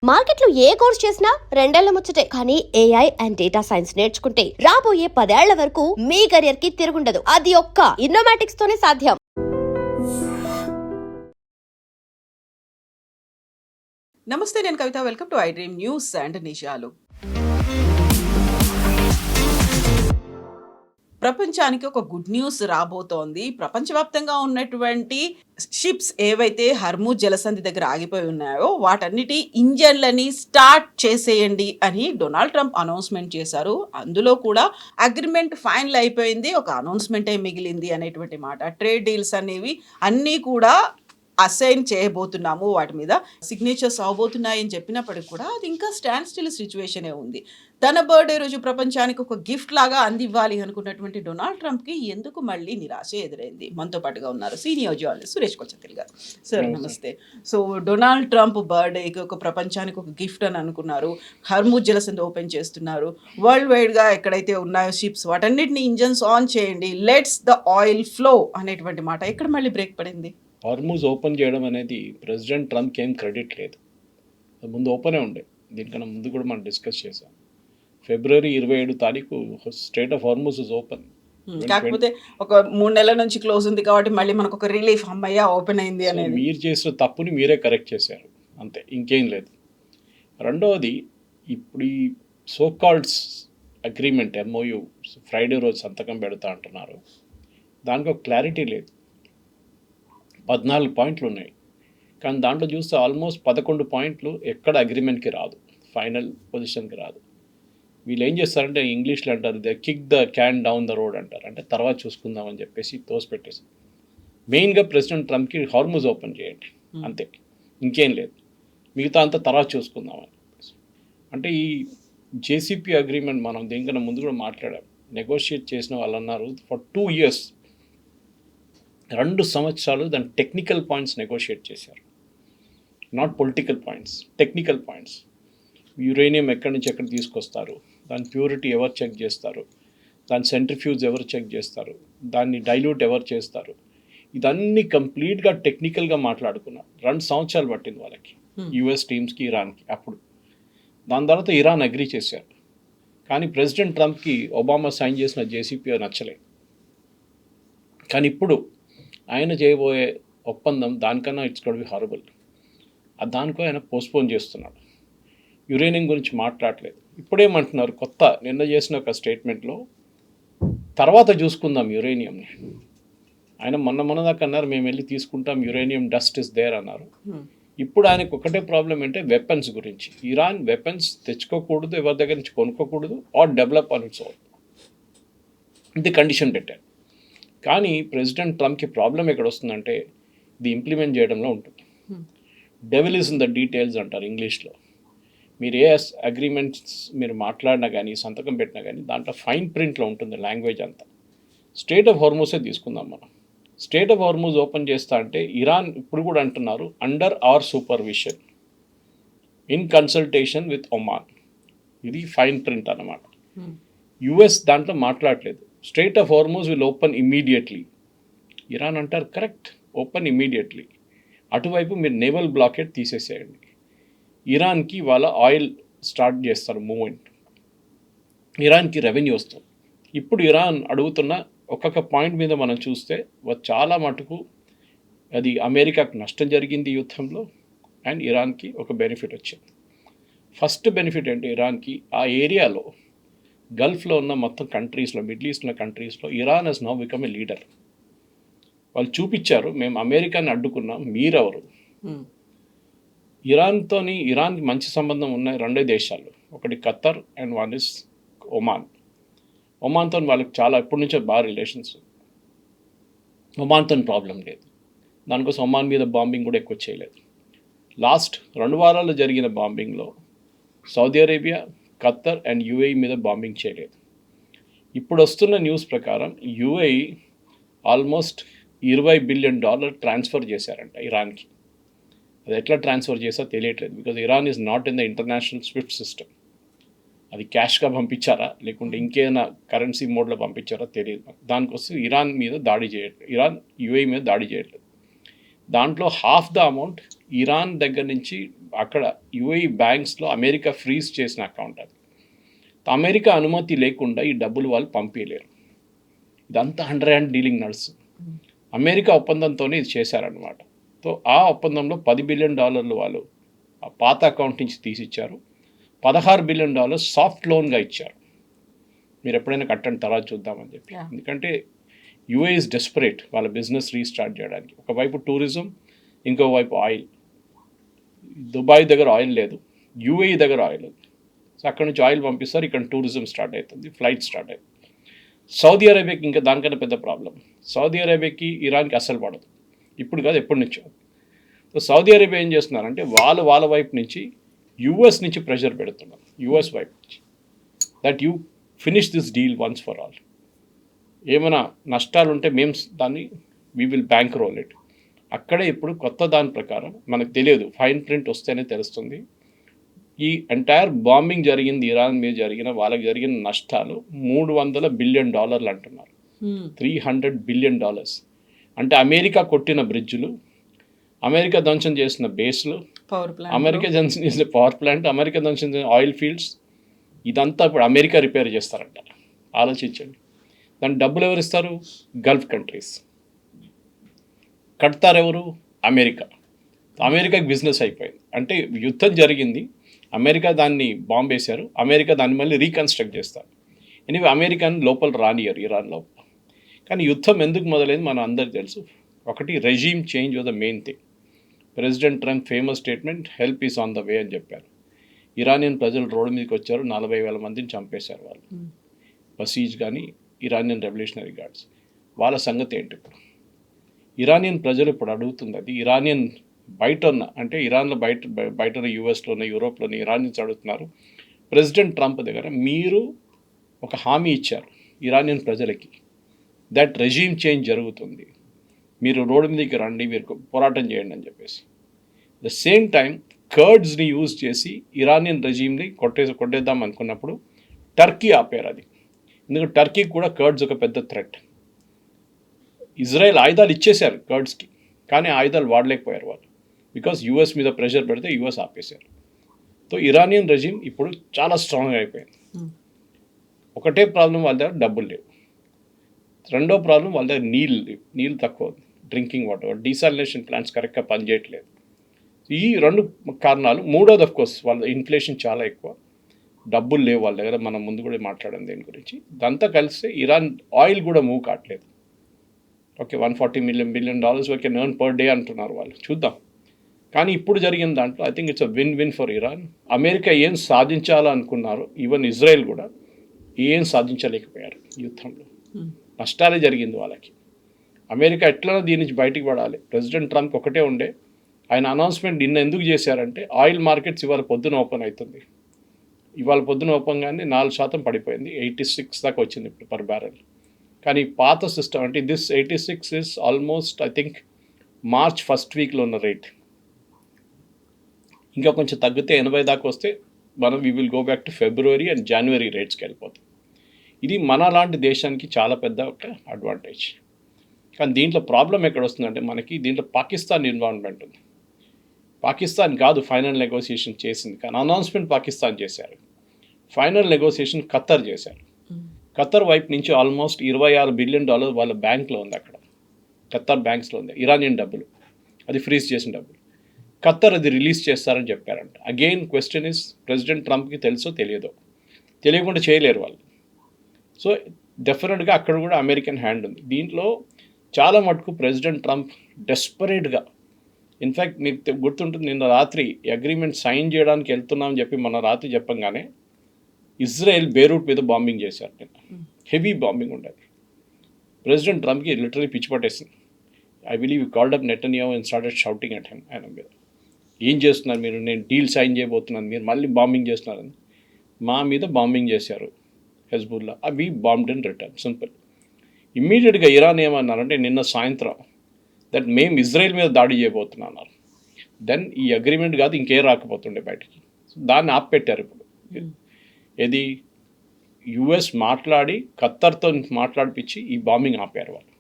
మార్కెట్లో ఏ కోర్స్ చేసినా రెండేళ్ల ముచ్చటే. కానీ ఏఐ అండ్ డేటా సైన్స్ నేర్చుకుంటే రాబోయే 10 ఏళ్ల వరకు మీ కెరియర్ కి తిరుగుండదు. అది ఒక్క ఇన్నోమాటిక్స్ తోనే సాధ్యం. నమస్తే, నేను Kavitha. Welcome to I dream news and నిజాలు. ప్రపంచానికి ఒక గుడ్ న్యూస్ రాబోతోంది. ప్రపంచవ్యాప్తంగా ఉన్నటువంటి షిప్స్ ఏవైతే హర్మూజ్ జలసంధి దగ్గర ఆగిపోయి ఉన్నాయో వాటన్నిటి ఇంజన్లని స్టార్ట్ చేసేయండి అని డొనాల్డ్ ట్రంప్ అనౌన్స్మెంట్ చేశారు. అందులో కూడా అగ్రిమెంట్ ఫైనల్ అయిపోయింది, ఒక అనౌన్స్మెంటే మిగిలింది అనేటువంటి మాట. ట్రేడ్ డీల్స్ అనేవి అన్నీ కూడా అసైన్ చేయబోతున్నాము, వాటి మీద సిగ్నేచర్స్ అవబోతున్నాయి అని చెప్పినప్పటికి కూడా అది ఇంకా స్టాండ్ స్టిల్ సిచ్యువేషనే ఉంది. తన బర్త్డే రోజు ప్రపంచానికి ఒక గిఫ్ట్ లాగా అందివ్వాలి అనుకున్నటువంటి డొనాల్డ్ ట్రంప్కి ఎందుకు మళ్ళీ నిరాశ ఎదురైంది? మనతో పాటుగా ఉన్నారు సీనియర్ జర్నలిస్ట్ సురేష్ కొచ్చతిల్ గారు. సార్ నమస్తే. సో డొనాల్డ్ ట్రంప్ బర్త్డేకి ఒక ప్రపంచానికి ఒక గిఫ్ట్ అని అనుకున్నారు. హర్మూజ్ జలసంధి ఓపెన్ చేస్తున్నారు. వరల్డ్ వైడ్గా ఎక్కడైతే ఉన్నాయో షిప్స్ వాటన్నిటిని ఇంజన్స్ ఆన్ చేయండి, లెట్స్ ద ఆయిల్ ఫ్లో అనేటువంటి మాట ఎక్కడ మళ్ళీ బ్రేక్ పడింది? హార్మూజ్ ఓపెన్ చేయడం అనేది ప్రెసిడెంట్ ట్రంప్కి ఏం క్రెడిట్ లేదు. ముందు ఓపెనే ఉండే. దీనికన్నా ముందు కూడా మనం డిస్కస్ చేసాం. ఫిబ్రవరి 27 తారీఖు straight of Hormuz is open. కాకపోతే ఒక 3 నెలల నుంచి క్లోజ్ ఉంది కాబట్టి మళ్ళీ మనకు ఒక రిలీఫ్, అమ్మయ్య ఓపెన్ అయింది అనేది. మీరు చేసిన తప్పుని మీరే కరెక్ట్ చేశారు, అంతే, ఇంకేం లేదు. రెండవది, ఇప్పుడు ఈ సోకాల్డ్స్ అగ్రిమెంట్ ఎంఓయు ఫ్రైడే రోజు సంతకం పెడతా అంటున్నారు. దానికి ఒక క్లారిటీ లేదు. 14 పాయింట్లు ఉన్నాయి, కానీ దాంట్లో చూస్తే ఆల్మోస్ట్ 11 పాయింట్లు ఎక్కడ అగ్రిమెంట్కి రాదు, ఫైనల్ పొజిషన్కి రాదు. వీళ్ళు ఏం చేస్తారంటే ఇంగ్లీష్లో అంటారు, they kick the can down the road అంటారు. అంటే తర్వాత చూసుకుందామని చెప్పేసి తోసిపెట్టేసి మెయిన్గా ప్రెసిడెంట్ ట్రంప్కి హార్మూజ్ ఓపెన్ చేయండి, అంతే, ఇంకేం లేదు, మిగతా అంతా తర్వాత చూసుకుందామని చెప్పేసి. అంటే ఈ జేసీపీ అగ్రిమెంట్ మనం దేనికన్నా ముందు కూడా మాట్లాడాం. నెగోషియేట్ చేసిన వాళ్ళు అన్నారు ఫర్ 2 years, 2 సంవత్సరాలు దాని టెక్నికల్ పాయింట్స్ నెగోషియేట్ చేశారు. Not political points, technical points. Uranium ఎక్కడి నుంచి ఎక్కడ తీసుకొస్తారు, దాని ప్యూరిటీ ఎవరు చెక్ చేస్తారు, దాని సెంట్రిఫ్యూజ్ ఎవరు చెక్ చేస్తారు, దాన్ని డైల్యూట్ ఎవరు చేస్తారు, ఇదన్నీ కంప్లీట్గా టెక్నికల్గా మాట్లాడుకున్నారు. 2 సంవత్సరాలు పట్టింది వాళ్ళకి, యుఎస్ టీమ్స్కి, ఇరాన్కి. అప్పుడు దాని తర్వాత ఇరాన్ అగ్రీ చేశారు. కానీ ప్రెసిడెంట్ ట్రంప్కి ఒబామా సైన్ చేసిన జేసీపీ నచ్చలేదు. కానీ ఇప్పుడు ఆయన చేయబోయే ఒప్పందం దానికన్నా ఇట్స్ గోట్ బి హారబుల్. దానికో ఆయన పోస్ట్పోన్ చేస్తున్నాడు. యురేనియం గురించి మాట్లాడలేదు. ఇప్పుడేమంటున్నారు, కొత్త నిన్న చేసిన ఒక స్టేట్మెంట్లో తర్వాత చూసుకుందాం యురేనియంని. ఆయన మొన్న దాకా అన్నారు మేము వెళ్ళి తీసుకుంటాం, యురేనియం డస్ట్ ఇస్ దేర్ అన్నారు. ఇప్పుడు ఆయనకు ఒకటే ప్రాబ్లం అంటే వెపన్స్ గురించి. ఇరాన్ వెపన్స్ తెచ్చుకోకూడదు, ఎవరి దగ్గర నుంచి కొనుక్కోకూడదు, are develop on its own, ఇది కండిషన్ పెట్టారు. కానీ ప్రెసిడెంట్ ట్రంప్కి ప్రాబ్లం ఎక్కడ వస్తుందంటే ఇది ఇంప్లిమెంట్ చేయడంలో ఉంటుంది. Devil is in the details అంటారు ఇంగ్లీష్లో. మీరు ఏ అగ్రిమెంట్స్ మీరు మాట్లాడినా కానీ, సంతకం పెట్టినా కానీ దాంట్లో ఫైన్ ప్రింట్లో ఉంటుంది లాంగ్వేజ్ అంతా. స్టేట్ ఆఫ్ హార్మూజే తీసుకుందాం మనం. స్టేట్ ఆఫ్ హార్మూజ్ ఓపెన్ చేస్తా అంటే ఇరాన్ ఇప్పుడు కూడా అంటున్నారు under hour supervision in consultation with Oman. ఇది ఫైన్ ప్రింట్ అన్నమాట. యుఎస్ దాంట్లో మాట్లాడలేదు. Strait of Hormuz will open immediately. Iran అంటారు కరెక్ట్, ఓపెన్ ఇమ్మీడియట్లీ. అటువైపు మీరు నేవల్ బ్లాకేట్ తీసేసేయండి. ఇరాన్కి వాళ్ళ ఆయిల్ స్టార్ట్ చేస్తారు మూమెంట్, ఇరాన్కి రెవెన్యూ వస్తుంది. ఇప్పుడు ఇరాన్ అడుగుతున్న ఒక్కొక్క పాయింట్ మీద మనం చూస్తే చాలా మటుకు అది అమెరికాకు నష్టం జరిగింది యుద్ధంలో, అండ్ ఇరాన్కి ఒక బెనిఫిట్ వచ్చింది. ఫస్ట్ బెనిఫిట్ అంటే ఇరాన్కి ఆ ఏరియాలో గల్ఫ్లో ఉన్న మొత్తం కంట్రీస్లో, మిడిల్ ఈస్ట్లో కంట్రీస్లో Iran has now become a leader. వాళ్ళు చూపించారు మేము అమెరికాని అడ్డుకున్నాం, మీరెవరు. ఇరాన్కి మంచి సంబంధం ఉన్న 2 దేశాలు, ఒకటి Qatar and one is Oman. ఒమాన్తో వాళ్ళకి చాలా ఎప్పటి నుంచో బాగా రిలేషన్స్. ఒమాన్తో ప్రాబ్లం లేదు. దానికోసం ఒమాన్ మీద బాంబింగ్ కూడా ఎక్కువ చేయలేదు. లాస్ట్ 2 వారాలు జరిగిన బాంబింగ్లో Saudi Arabia, Qatar and UAE మీద బాంబింగ్ చేయలేదు. ఇప్పుడు వస్తున్న న్యూస్ ప్రకారం యుఏఈ ఆల్మోస్ట్ $20 బిలియన్ ట్రాన్స్ఫర్ చేశారంట ఇరాన్కి. అది ఎట్లా ట్రాన్స్ఫర్ చేసా తెలియట్లేదు, because Iran is not in the international Swift system. అది క్యాష్గా పంపించారా లేకుంటే ఇంకేదైనా కరెన్సీ మోడ్లో పంపించారా తెలియదు. దానికోసం ఇరాన్ మీద దాడి చేయట్లేదు, ఇరాన్ యుఏఈ మీద దాడి చేయట్లేదు. దాంట్లో హాఫ్ ద అమౌంట్ ఇరాన్ దగ్గర నుంచి అక్కడ యుఏఈ బ్యాంక్స్లో అమెరికా ఫ్రీజ్ చేసిన అకౌంట్ అది. అమెరికా అనుమతి లేకుండా ఈ డబ్బులు వాళ్ళు పంపించలేరు. ఇదంతా హ్యాండ్ డీలింగ్ నడుస్తుంది. అమెరికా ఒప్పందంతోనే ఇది చేశారనమాట. సో ఆ ఒప్పందంలో $10 బిలియన్ వాళ్ళు ఆ పాత అకౌంట్ నుంచి తీసిచ్చారు. $16 బిలియన్ సాఫ్ట్ లోన్గా ఇచ్చారు. మీరు ఎప్పుడైనా కట్టండి తర్వాత చూద్దామని చెప్పి. ఎందుకంటే యుఏ ఇస్ డెస్పరేట్ వాళ్ళ బిజినెస్ రీస్టార్ట్ చేయడానికి. ఒకవైపు టూరిజం, ఇంకోవైపు ఆయిల్. దుబాయ్ దగ్గర ఆయిల్ లేదు, యుఏఈ దగ్గర ఆయిల్ ఉంది. సో అక్కడ నుంచి ఆయిల్ పంపిస్తారు, ఇక్కడ టూరిజం స్టార్ట్ అవుతుంది, ఫ్లైట్ స్టార్ట్ అవుతుంది. సౌదీ అరేబియాకి ఇంకా దానికన్నా పెద్ద ప్రాబ్లం. సౌదీ అరేబియాకి ఇరాన్కి అస్సలు పడదు, ఇప్పుడు కాదు ఎప్పటి నుంచో. సో సౌదీ అరేబియా ఏం చేస్తున్నారంటే వాళ్ళ వైపు నుంచి యుఎస్ నుంచి ప్రెషర్ పెడుతున్నారు, యుఎస్ వైపు నుంచి, that you finish this deal once for all. ఏమైనా నష్టాలు ఉంటే మేము దాన్ని we will bankroll it. అక్కడే ఇప్పుడు కొత్త దాని ప్రకారం మనకు తెలియదు, ఫైన్ ప్రింట్ వస్తేనే తెలుస్తుంది. ఈ ఎంటైర్ బాంబింగ్ జరిగింది ఇరాన్ మీద వాళ్ళకి జరిగిన నష్టాలు $300 బిలియన్ అంటున్నారు. $300 బిలియన్. అంటే అమెరికా కొట్టిన బ్రిడ్జ్లు, అమెరికా ధ్వంసం చేసిన బేస్లు, అమెరికా ధ్వంసం చేసిన పవర్ ప్లాంట్, అమెరికా ధ్వంసం చేసిన ఆయిల్ ఫీల్డ్స్, ఇదంతా ఇప్పుడు అమెరికా రిపేర్ చేస్తారంట. ఆలోచించండి. దాని డబ్బులు ఎవరు ఇస్తారు? Gulf countries. కడతారు ఎవరు? అమెరికా. అమెరికాకి బిజినెస్ అయిపోయింది. అంటే యుద్ధం జరిగింది, అమెరికా దాన్ని బాంబ్ వేశారు, అమెరికా దాన్ని మళ్ళీ రీకన్స్ట్రక్ట్ చేస్తారు. ఎనివే అమెరికాని లోపల రానియరు ఇరాన్ లోపల. కానీ యుద్ధం ఎందుకు మొదలైంది మనం అందరికీ తెలుసు. ఒకటి, regime change was the main thing. President Trump famous statement, help is on the way అని చెప్పారు. ఇరానియన్ ప్రజలు రోడ్డు మీదకి వచ్చారు, 40,000 మందిని చంపేశారు వాళ్ళు. బసీజ్ కానీ ఇరానియన్ రెవల్యూషనరీ గార్డ్స్. వాళ్ళ సంగతి ఏంటి ఇప్పుడు? ఇరానియన్ ప్రజలు ఇప్పుడు అడుగుతుంది అది. ఇరానియన్ బయట ఉన్న, అంటే ఇరాన్లో బయట ఉన్న, యూఎస్లోనే, యూరోప్లోనే ఇరానియన్స్ అడుగుతున్నారు. ప్రెసిడెంట్ ట్రంప్ దగ్గర మీరు ఒక హామీ ఇచ్చారు ఇరానియన్ ప్రజలకి, దట్ రెజీమ్ చేంజ్ జరుగుతుంది, మీరు రోడ్డు మీదకి రండి, మీరు పోరాటం చేయండి అని చెప్పేసి. ద సేమ్ టైం కర్డ్స్ని యూజ్ చేసి ఇరానియన్ రెజీమ్ని కొట్టేద్దాం అనుకున్నప్పుడు టర్కీ ఆపారు అది. ఎందుకంటే టర్కీకి కూడా కర్డ్స్ ఒక పెద్ద థ్రెట్. ఇజ్రాయెల్ ఆయుధాలు ఇచ్చేశారు కర్డ్స్కి, కానీ ఆయుధాలు వాడలేకపోయారు వాళ్ళు, బికాస్ యూఎస్ మీద ప్రెషర్ పెడితే యూఎస్ ఆపేశారు. సో ఇరానియన్ రెజీమ్ ఇప్పుడు చాలా స్ట్రాంగ్ అయిపోయింది. ఒకటే ప్రాబ్లం, వాళ్ళ దగ్గర డబ్బులు లేవు. రెండో ప్రాబ్లం, వాళ్ళ దగ్గర నీళ్ళు తక్కువ, డ్రింకింగ్ వాటర్, డీసాలినేషన్ ప్లాంట్స్ కరెక్ట్గా పనిచేయట్లేదు. ఈ 2 కారణాలు. మూడోది ఆఫ్ కోర్స్ వాళ్ళ ఇన్ఫ్లేషన్ చాలా ఎక్కువ, డబ్బులు లేవు వాళ్ళ దగ్గర. మనం ముందు కూడా మాట్లాడాం దీని గురించి. దాంతో కలిసి ఇరాన్ ఆయిల్ కూడా మూవ్ కావట్లేదు. Okay, $140 billion why can earn per day అంటున్నారు వాళ్ళు, చూద్దాం. కానీ ఇప్పుడు జరిగిన దాంట్లో I think it's a win for Iran. America ఏం సాధించాలనుకున్నారు, ఈవెన్ ఇజ్రాయెల్ కూడా ఏం సాధించలేకపోయారు యుద్ధంలో. నష్టాలే జరిగింది వాళ్ళకి. అమెరికా ఎట్లా దీని నుంచి బయటికి పడాలి. ప్రెసిడెంట్ ట్రంప్ ఒకటే ఉండే, ఆయన అనౌన్స్మెంట్ నిన్న ఎందుకు చేశారంటే, ఆయిల్ మార్కెట్స్ ఇవాళ పొద్దున ఓపెన్ అవుతుంది. ఇవాళ పొద్దున ఓపెన్గానే 4% పడిపోయింది, 86 దాకా వచ్చింది ఇప్పుడు పర్ బ్యారెల్. కానీ పాత సిస్టమ్ అంటే this 86 is almost I think March first వీక్లో ఉన్న రేట్. ఇంకా కొంచెం తగ్గితే 80 దాకా వస్తే మనం we will go back to February and January రేట్స్కి వెళ్ళిపోతాం. ఇది మన లాంటి దేశానికి చాలా పెద్ద ఒక అడ్వాంటేజ్. కానీ దీంట్లో ప్రాబ్లం ఎక్కడ వస్తుందంటే, మనకి దీంట్లో పాకిస్తాన్ ఇన్వాల్వ్మెంట్ ఉంది. పాకిస్తాన్ కాదు ఫైనల్ నెగోసియేషన్ చేసింది, కానీ అనౌన్స్మెంట్ పాకిస్తాన్ చేశారు. ఫైనల్ నెగోసియేషన్ ఖత్తర్ చేశారు. ఖత్తర్ వైపు నుంచి ఆల్మోస్ట్ $26 బిలియన్ వాళ్ళ బ్యాంక్లో ఉంది, అక్కడ ఖత్తర్ బ్యాంక్స్లో ఉంది, ఇరానియన్ డబ్బులు, అది ఫ్రీజ్ చేసిన డబ్బులు. ఖత్తర్ అది రిలీజ్ చేస్తారని చెప్పారంట. అగైన్ క్వశ్చన్ ఇస్, ప్రెసిడెంట్ ట్రంప్కి తెలుసో తెలియదో, తెలియకుండా చేయలేరు వాళ్ళు. సో డెఫినెట్గా అక్కడ కూడా అమెరికన్ హ్యాండ్ ఉంది దీంట్లో. చాలా మటుకు ప్రెసిడెంట్ ట్రంప్ డెస్పరేట్గా, ఇన్ఫ్యాక్ట్ మీకు గుర్తుంటుంది, నిన్న రాత్రి అగ్రిమెంట్ సైన్ చేయడానికి వెళ్తున్నామని చెప్పి మొన్న రాత్రి చెప్పంగానే ఇజ్రాయెల్ బేరూట్ మీద బాంబింగ్ చేశారు. నిన్న హెవీ బాంబింగ్ ఉండేది. ప్రెసిడెంట్ ట్రంప్కి లిటరలీ పిచ్చి పట్టేసింది. I believe called up Netanyahu and started shouting at him. ఆయన మీద ఏం చేస్తున్నారు మీరు, నేను డీల్ సైన్ చేయబోతున్నాను, మీరు మళ్ళీ బాంబింగ్ చేస్తున్నారని. మా మీద బాంబింగ్ చేశారు హెజ్బుల్లా, అవి బాంబ్డ్ ఇన్ రిటర్న్, సింపుల్. ఇమ్మీడియట్గా ఇరాన్ ఏమన్నారంటే నిన్న సాయంత్రం, దట్ మేము ఇజ్రాయెల్ మీద దాడి చేయబోతున్నాం అన్నారు. దెన్ ఈ అగ్రిమెంట్ కాదు ఇంకే రాకపోతుండే బయటికి. దాన్ని ఆపెట్టారు ఇప్పుడు. ఏది, యుఎస్ మాట్లాడి ఖత్తర్తో మాట్లాడిపించి ఈ బాంబింగ్ ఆపారు వాళ్ళు.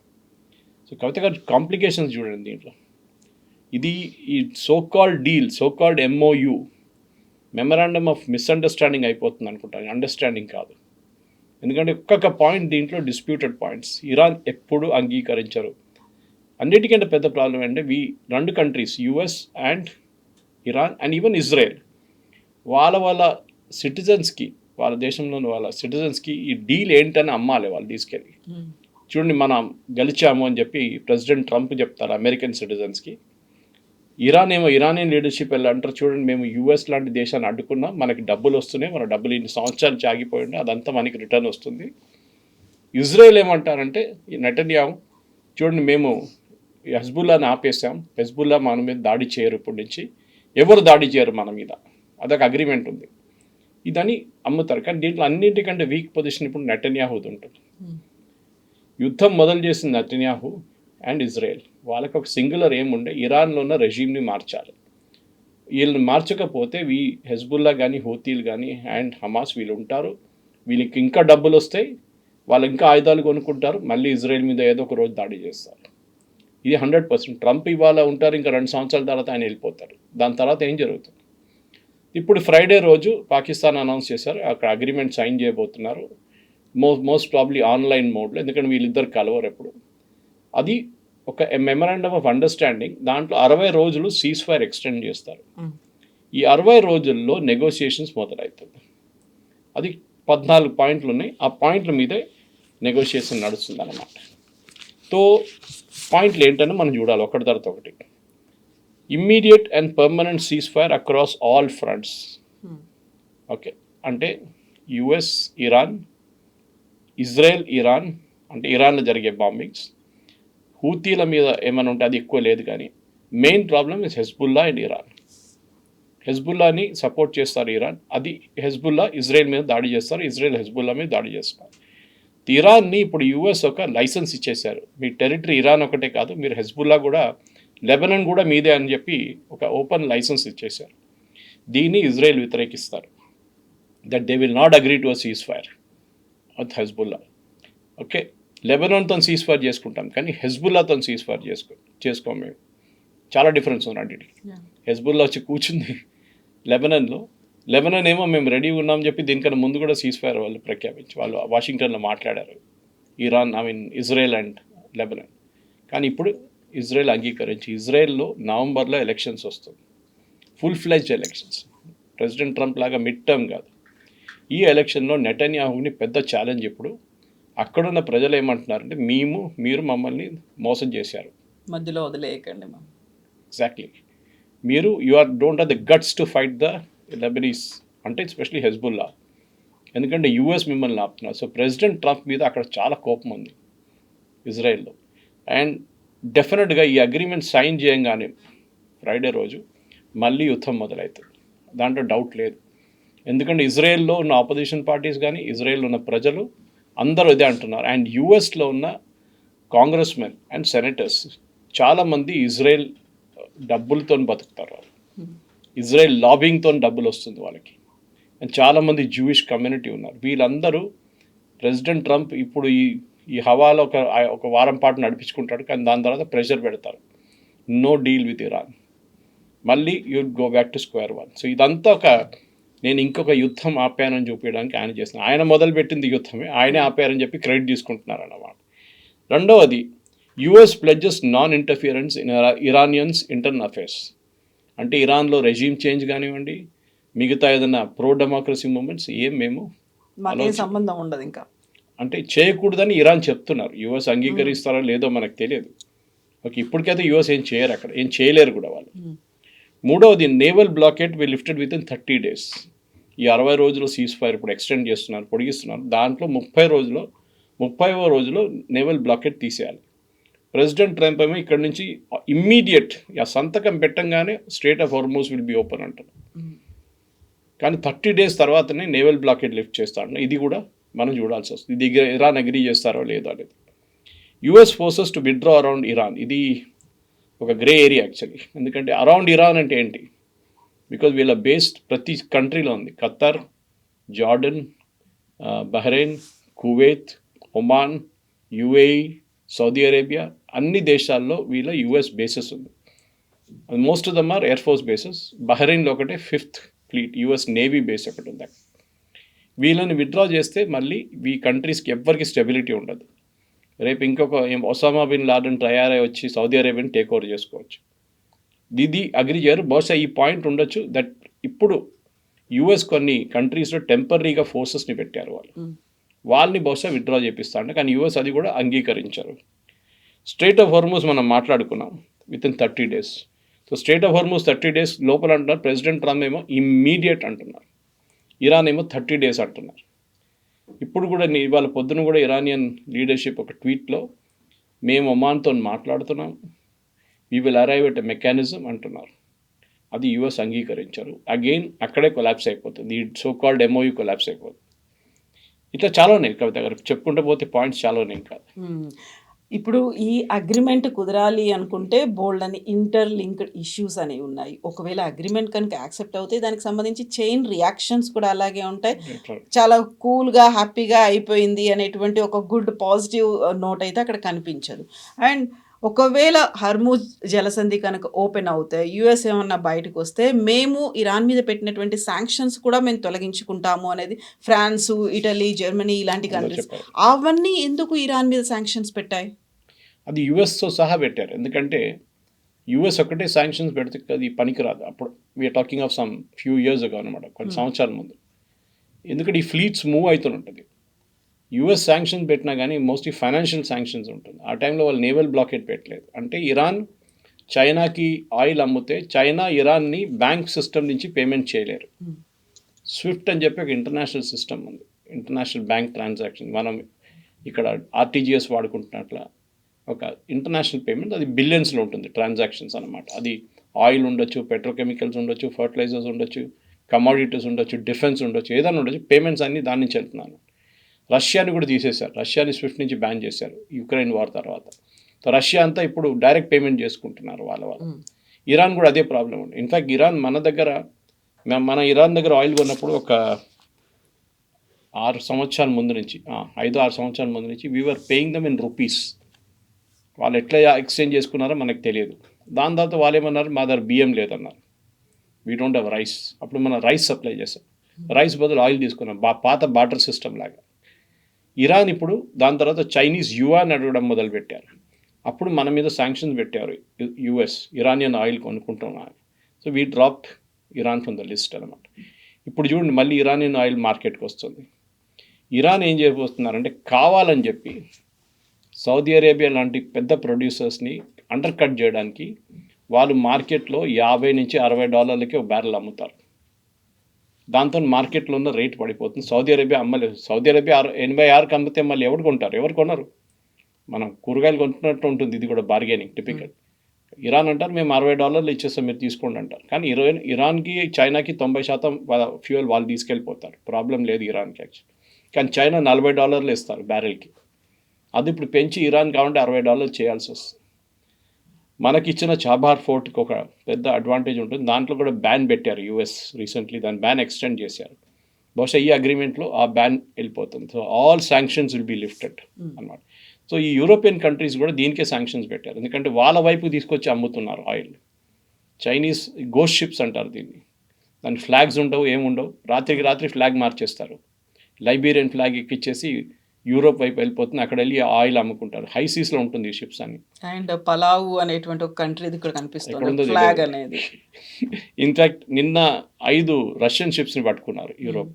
సో కవిత గారు కాంప్లికేషన్స్ చూడండి దీంట్లో. ఇది ఈ so called deal, so called MOU, memorandum of misunderstanding అయిపోతుంది అనుకుంటాను, అండర్స్టాండింగ్ కాదు. ఎందుకంటే ఒక్కొక్క పాయింట్ దీంట్లో డిస్ప్యూటెడ్ పాయింట్స్. ఇరాన్ ఎప్పుడు అంగీకరించరు. అన్నిటికంటే పెద్ద ప్రాబ్లం అంటే రెండు countries, US and Iran and even Israel, వాళ్ళ సిటిజన్స్కి, వాళ్ళ దేశంలోని వాళ్ళ సిటిజన్స్కి ఈ డీల్ ఏంటని అమ్మాలి వాళ్ళు తీసుకెళ్ళి. చూడండి, మనం గెలిచాము అని చెప్పి ప్రెసిడెంట్ ట్రంప్ చెప్తారు అమెరికన్ సిటిజన్స్కి. ఇరానియన్ లీడర్షిప్ వెళ్ళి అంటారు, చూడండి మేము US లాంటి దేశాన్ని అడ్డుకున్నాం, మనకి డబ్బులు వస్తున్నాయి, మన డబ్బులు ఇన్ని సంవత్సరాలు చాగిపోయి ఉండే అదంతా మనకి రిటర్న్ వస్తుంది. ఇజ్రాయెల్ ఏమంటారంటే, ఈ నెటన్యాహు, చూడండి మేము హెజ్బుల్లాని ఆపేసాం, హెజ్బుల్లా మన మీద దాడి చేయరు, ఇప్పటి నుంచి ఎవరు దాడి చేయరు మన మీద, అదొక అగ్రిమెంట్ ఉంది, ఇదని అమ్ముతారు. కానీ దీంట్లో అన్నింటికంటే వీక్ పొజిషన్ ఇప్పుడు నెటన్యాహుది ఉంటుంది. యుద్ధం మొదలు చేసిన నెటన్యాహు అండ్ ఇజ్రాయెల్, వాళ్ళకి ఒక సింగులర్ ఏముండే, ఇరాన్లో ఉన్న రెజీమ్ని మార్చాలి. వీళ్ళని మార్చకపోతే హెజ్బుల్లా కానీ, హూతీలు కానీ అండ్ హమాస్ వీళ్ళు ఉంటారు, వీళ్ళకి ఇంకా డబ్బులు వస్తాయి, వాళ్ళు ఇంకా ఆయుధాలు కొనుక్కుంటారు, మళ్ళీ ఇజ్రాయెల్ మీద ఏదో ఒక రోజు దాడి చేస్తారు. ఇది 100%. ట్రంప్ ఇవాళ ఉంటారు, ఇంకా 2 సంవత్సరాల తర్వాత ఆయన వెళ్ళిపోతారు. దాని తర్వాత ఏం జరుగుతుంది? ఇప్పుడు ఫ్రైడే రోజు పాకిస్తాన్ అనౌన్స్ చేశారు, అక్కడ అగ్రిమెంట్ సైన్ చేయబోతున్నారు, మోస్ట్ ప్రాబ్లీ ఆన్లైన్ మోడ్లో, ఎందుకంటే వీళ్ళిద్దరు కలవరు ఎప్పుడు. అది ఒక మెమరాండమ్ ఆఫ్ అండర్స్టాండింగ్. దాంట్లో 60 రోజులు సీజ్ ఫైర్ ఎక్స్టెండ్ చేస్తారు. ఈ 60 రోజుల్లో నెగోషియేషన్స్ మొదలవుతుంది. అది 14 పాయింట్లు ఉన్నాయి, ఆ పాయింట్ల మీదే నెగోషియేషన్ నడుస్తుంది అన్నమాట. తో పాయింట్లు ఏంటని మనం చూడాలి ఒకటి తర్వాత ఒకటి. Immediate and permanent cease fire across all fronts. Okay, అంటే US ఇరాన్, ఇజ్రాయెల్ ఇరాన్, అంటే ఇరాన్లో జరిగే బాంబింగ్స్, హూతీల మీద ఏమైనా ఉంటే అది ఎక్కువ లేదు, కానీ main problem is Hezbollah and Iran. హెజ్బుల్లాని సపోర్ట్ చేస్తారు ఇరాన్, అది హెజ్బుల్లా ఇజ్రాయెల్ మీద దాడి చేస్తారు, ఇజ్రాయెల్ హెజ్బుల్లా మీద దాడి చేస్తారు. ఇరాన్ని ఇప్పుడు US ఒక లైసెన్స్ ఇచ్చేశారు, మీ టెరిటరీ ఇరాన్ ఒకటే కాదు, మీరు హెజ్బుల్లా కూడా, లెబనాన్ కూడా మీదే అని చెప్పి ఒక ఓపెన్ లైసెన్స్ ఇచ్చేశారు. దీన్ని ఇజ్రాయెల్ వ్యతిరేకిస్తారు, that they will not agree to a cease fire with Hezbollah. Okay, లెబనాన్తో సీజ్ ఫైర్ చేసుకుంటాం, కానీ హెజ్బుల్లాతో సీజ్ ఫైర్ చేసుకోం మేము. చాలా డిఫరెన్స్ ఉంది రెండింటికి. హెజ్బుల్లా వచ్చి కూర్చుంది లెబనాన్లో, లెబనాన్ ఏమో మేము రెడీ ఉన్నామని చెప్పి దీనికన్నా ముందు కూడా సీజ్ ఫైర్ వాళ్ళు ప్రఖ్యాపించి వాళ్ళు వాషింగ్టన్లో మాట్లాడారు, ఇజ్రాయెల్ అండ్ లెబనాన్. కానీ ఇప్పుడు ఇజ్రాయెల్ అంగీకరించి, ఇజ్రాయెల్లో నవంబర్లో ఎలక్షన్స్ వస్తుంది, full fledged elections, president Trump లాగా మిడ్ టర్మ్ కాదు. ఈ ఎలక్షన్లో నెటన్యాహుని పెద్ద ఛాలెంజ్. ఇప్పుడు అక్కడున్న ప్రజలు ఏమంటున్నారంటే, మీరు మమ్మల్ని మోసం చేశారు, మధ్యలో వదిలేయకండి. ఎగ్జాక్ట్లీ, మీరు don't have the guts to fight the Lebanese, అంటే ఎస్పెషలీ హెజ్బుల్లా, ఎందుకంటే US మిమ్మల్ని ఆపుతున్నారు. సో ప్రెసిడెంట్ ట్రంప్ మీద అక్కడ చాలా కోపం ఉంది ఇజ్రాయెల్లో. అండ్ డెఫినెట్గా ఈ అగ్రిమెంట్ సైన్ చేయంగానే ఫ్రైడే రోజు మళ్ళీ యుద్ధం మొదలవుతుంది, దాంట్లో డౌట్ లేదు. ఎందుకంటే ఇజ్రాయెల్లో ఉన్న ఆపోజిషన్ పార్టీస్ కానీ, ఇజ్రాయెల్లో ఉన్న ప్రజలు అందరూ ఇదే అంటున్నారు. అండ్ US ఉన్న కాంగ్రెస్మెన్ అండ్ సెనేటర్స్ చాలామంది ఇజ్రాయెల్ డబ్బులతో బతుకుతారు, వాళ్ళు ఇజ్రాయెల్ లాబింగ్తో డబ్బులు వస్తుంది వాళ్ళకి. అండ్ చాలామంది జూయిష్ కమ్యూనిటీ ఉన్నారు. వీళ్ళందరూ ప్రెసిడెంట్ ట్రంప్ ఇప్పుడు ఈ హవాలో ఒక వారం పాటు నడిపించుకుంటాడు, కానీ దాని తర్వాత ప్రెషర్ పెడతారు, నో డీల్ విత్ ఇరాన్, మళ్ళీ you go back to square one. So ఇదంతా నేను ఇంకొక యుద్ధం ఆపానని చూపించడానికి ఆయన చేసిన, ఆయన మొదలుపెట్టింది యుద్ధమే, ఆయనే ఆపారని చెప్పి క్రెడిట్ తీసుకుంటున్నారు అన్నమాట. రెండవది, US pledges non interference in Iranians internal affairs. అంటే ఇరాన్లో రెజీమ్ చేంజ్ కానివ్వండి, మిగతా ఏదైనా ప్రో డెమోక్రసీ మూమెంట్స్ మేము సంబంధం ఉండదు ఇంకా, అంటే చేయకూడదని ఇరాన్ చెప్తున్నారు. US అంగీకరిస్తారో లేదో మనకు తెలియదు. ఓకే, ఇప్పటికైతే US ఏం చేయరు, అక్కడ ఏం చేయలేరు కూడా వాళ్ళు. మూడవది, naval blockade be lifted within 30 days. ఈ 60 రోజులు సీజ్ ఫైర్ ఇప్పుడు ఎక్స్టెండ్ చేస్తున్నారు, పొడిగిస్తున్నారు. దాంట్లో 30వ రోజులో నేవల్ బ్లాకేట్ తీసేయాలి. ప్రెసిడెంట్ ట్రంప్ ఏమో ఇక్కడ నుంచి ఇమ్మీడియట్ సంతకం పెట్టంగానే strait of Hormuz will be open అంటారు, కానీ 30 days తర్వాతనే నేవల్ బ్లాకేట్ లిఫ్ట్ చేస్తాడు. ఇది కూడా మనం చూడాల్సి వస్తుంది, ఇది ఇరాన్ అగ్రీ చేస్తారో లేదో అనేది. US forces to withdraw around Iran, ఇది ఒక గ్రే ఏరియా యాక్చువల్లీ. ఎందుకంటే అరౌండ్ ఇరాన్ అంటే ఏంటి, బికాజ్ వీళ్ళ బేస్ ప్రతి కంట్రీలో ఉంది, Qatar, Jordan, Bahrain, Kuwait, Oman, UAE, Saudi Arabia, అన్ని దేశాల్లో వీళ్ళ US బేసెస్ ఉంది. Most of them are air force bases. బహ్రెయిన్లో ఒకటే 5th fleet US navy base ఒకటి ఉంది. వీళ్ళని విత్డ్రా చేస్తే మళ్ళీ ఈ కంట్రీస్కి ఎవ్వరికి స్టెబిలిటీ ఉండదు. రేపు ఇంకొక ఒసామా బిన్ లాడెన్ తయారై వచ్చి సౌదీ అరేబియాని టేక్ ఓవర్ చేసుకోవచ్చు. ఇది అగ్రి చేయరు. బహుశా ఈ పాయింట్ ఉండొచ్చు దట్ ఇప్పుడు యుఎస్ కొన్ని కంట్రీస్లో టెంపరీగా ఫోర్సెస్ని పెట్టారు వాళ్ళని బహుశా విత్డ్రా చేపిస్తాడు. కానీ యుఎస్ అది కూడా అంగీకరించారు. స్ట్రైట్ ఆఫ్ హార్మూజ్ మనం మాట్లాడుకున్నాం with in 30 days. So straight of Hormuz 30 days లోపల అంటున్నారు. ప్రెసిడెంట్ ట్రంప్ ఏమో ఇమ్మీడియట్ అంటున్నారు. ఇరాన్ ఏమో 30 days అంటున్నారు. ఇప్పుడు కూడా ఇవాళ పొద్దున కూడా ఇరానియన్ లీడర్షిప్ ఒక ట్వీట్లో మేము ఒమాన్తో మాట్లాడుతున్నాం, we will arrive at a mechanism అంటున్నారు. అది యుఎస్ అంగీకరించారు. అగైన్ అక్కడే కొలాప్స్ అయిపోతుంది. ఈ సో కాల్డ్ ఎంఓయూ కొలాప్స్ అయిపోతుంది. ఇట్లా చాలా ఉన్నాయి కవిత గారు, చెప్పుకుంటూ పోతే పాయింట్స్ చాలా ఉన్నాయి. ఇంకా ఇప్పుడు ఈ అగ్రిమెంట్ కుదరాలి అనుకుంటే బోల్డ్ అని ఇంటర్లింక్డ్ ఇష్యూస్ అనేవి ఉన్నాయి. ఒకవేళ అగ్రిమెంట్ కనుక యాక్సెప్ట్ అవుతే దానికి సంబంధించి చైన్ రియాక్షన్స్ కూడా అలాగే ఉంటాయి. చాలా కూల్గా హ్యాపీగా అయిపోయింది అనేటువంటి ఒక గుడ్ పాజిటివ్ నోట్ అయితే అక్కడ కనిపించదు. అండ్ ఒకవేళ హర్మూజ్ జలసంధి కనుక ఓపెన్ అవుతే యుఎస్ ఏమన్నా బయటకు వస్తే మేము ఇరాన్ మీద పెట్టినటువంటి శాంక్షన్స్ కూడా మేము తొలగించుకుంటాము అనేది ఫ్రాన్సు, ఇటలీ, జర్మనీ ఇలాంటి కంట్రీస్ అవన్నీ ఎందుకు ఇరాన్ మీద శాంక్షన్స్ పెట్టాయి? అది యుఎస్తో సహా పెట్టారు. ఎందుకంటే యుఎస్ ఒకటే శాంక్షన్స్ పెడితే అది పనికిరాదు. అప్పుడు we're talking of some few years ago అనమాట, కొన్ని సంవత్సరాల ముందు. ఎందుకంటే ఈ ఫ్లీట్స్ మూవ్ అవుతుంటుంది. యుఎస్ శాంక్షన్స్ పెట్టినా కానీ మోస్ట్లీ ఫైనాన్షియల్ శాంక్షన్స్ ఉంటుంది. ఆ టైంలో వాళ్ళు నేవల్ బ్లాకేట్ పెట్టలేదు. అంటే ఇరాన్ చైనాకి ఆయిల్ అమ్మితే చైనా ఇరాన్ని బ్యాంక్ సిస్టమ్ నుంచి పేమెంట్ చేయలేరు. స్విఫ్ట్ అని చెప్పి ఒక ఇంటర్నేషనల్ సిస్టమ్ ఉంది, ఇంటర్నేషనల్ బ్యాంక్ ట్రాన్సాక్షన్. మనం ఇక్కడ ఆర్టీజీఎస్ వాడుకుంటున్నట్ల ఒక ఇంటర్నేషనల్ పేమెంట్, అది బిలియన్స్లో ఉంటుంది ట్రాన్సాక్షన్స్ అనమాట. అది ఆయిల్ ఉండొచ్చు, పెట్రోకెమికల్స్ ఉండొచ్చు, ఫర్టిలైజర్స్ ఉండొచ్చు, కమోడిటీస్ ఉండొచ్చు, డిఫెన్స్ ఉండొచ్చు, ఏదైనా ఉండొచ్చు. పేమెంట్స్ అన్నీ దాని నుంచి వెళ్తున్నాను. రష్యాని కూడా తీసేశారు. రష్యాని స్విఫ్ట్ నుంచి బ్యాన్ చేశారు యుక్రెయిన్ వార్ తర్వాత. సో రష్యా అంతా ఇప్పుడు డైరెక్ట్ పేమెంట్ చేసుకుంటున్నారు వాళ్ళ. ఇరాన్ కూడా అదే ప్రాబ్లం ఉంది. ఇన్ఫ్యాక్ట్ ఇరాన్ మన ఇరాన్ దగ్గర ఆయిల్ కొన్నప్పుడు ఒక 6 సంవత్సరాల ముందు నుంచి 5-6 సంవత్సరాల ముందు నుంచి we're paying them in rupees. వాళ్ళు ఎట్లా ఎక్స్చేంజ్ చేసుకున్నారో మనకు తెలియదు. దాని తర్వాత వాళ్ళు ఏమన్నారు, మా దగ్గర బియ్యం లేదన్నారు, వీ డోంట్ హ్యావ్ రైస్. అప్పుడు మనం రైస్ సప్లై చేస్తాం, రైస్ బదులు ఆయిల్ తీసుకున్నాం, పాత బార్టర్ సిస్టమ్ లాగా. ఇరాన్ ఇప్పుడు దాని తర్వాత చైనీస్ యువాన్ అడగడం మొదలుపెట్టారు. అప్పుడు మన మీద శాంక్షన్స్ పెట్టారు యుఎస్, ఇరానియన్ ఆయిల్ కొనుక్కుంటున్నారు. So we dropped Iran from the list అనమాట. ఇప్పుడు చూడండి మళ్ళీ ఇరానియన్ ఆయిల్ మార్కెట్కి వస్తుంది. ఇరాన్ ఏం చేయబోతున్నారంటే కావాలని చెప్పి సౌదీ అరేబియా లాంటి పెద్ద ప్రొడ్యూసర్స్ని అండర్ కట్ చేయడానికి వాళ్ళు మార్కెట్లో $50-60 ఒక బ్యారెల్ అమ్ముతారు. దాంతో మార్కెట్లో ఉన్న రేట్ పడిపోతుంది. సౌదీ అరేబియా అమ్మలేదు. సౌదీ అరేబియా 86కి అమ్మితే మళ్ళీ ఎవరు కొంటారు? ఎవరు కొనరు. మనం కూరగాయలు కొంటున్నట్టు ఉంటుంది. ఇది కూడా బార్గెనింగ్ టిపికల్. ఇరాన్ అంటారు మేము $60 ఇచ్చేస్తాం మీరు తీసుకోండి అంటారు. కానీ ఇరాన్కి చైనాకి 90% ఫ్యూయల్ వాళ్ళు తీసుకెళ్ళిపోతారు, ప్రాబ్లం లేదు ఇరాన్కి యాక్చువల్లీ. కానీ చైనా $40 ఇస్తారు బ్యారెల్కి. అది ఇప్పుడు పెంచి ఇరాన్ కావాలంటే $60 చేయాల్సి వస్తుంది. మనకి ఇచ్చిన చాబార్ ఫోర్ట్కి ఒక పెద్ద అడ్వాంటేజ్ ఉంటుంది. దాంట్లో కూడా బ్యాన్ పెట్టారు యూఎస్ రీసెంట్లీ, దాని బ్యాన్ ఎక్స్టెండ్ చేశారు. బహుశా ఈ అగ్రిమెంట్లో ఆ బ్యాన్ వెళ్ళిపోతుంది. So all sanctions will be lifted అన్నమాట. సో ఈ యూరోపియన్ కంట్రీస్ కూడా దీనికే శాంక్షన్స్ పెట్టారు. ఎందుకంటే వాళ్ళ వైపు తీసుకొచ్చి అమ్ముతున్నారు ఆయిల్. చైనీస్ గోస్ట్ షిప్స్ అంటారు దీన్ని. దాని ఫ్లాగ్స్ ఉండవు, ఏముండవు, రాత్రికి రాత్రి ఫ్లాగ్ మార్చేస్తారు. లైబీరియన్ ఫ్లాగ్ ఎక్కిచ్చేసి యూరోప్ వైపు వెళ్ళిపోతుంది, అక్కడ వెళ్ళి ఆయిల్ అమ్ముకుంటారు. హై సీస్లో ఉంటుంది ఈ షిప్స్ అని. అండ్ పలావు అనేటువంటి ఒక కంట్రీ ఇక్కడ కనిపిస్తుంది ఫ్లాగ్ అనేది. ఇన్ఫ్యాక్ట్ నిన్న 5 రష్యన్ షిప్స్ని పట్టుకున్నారు యూరోప్.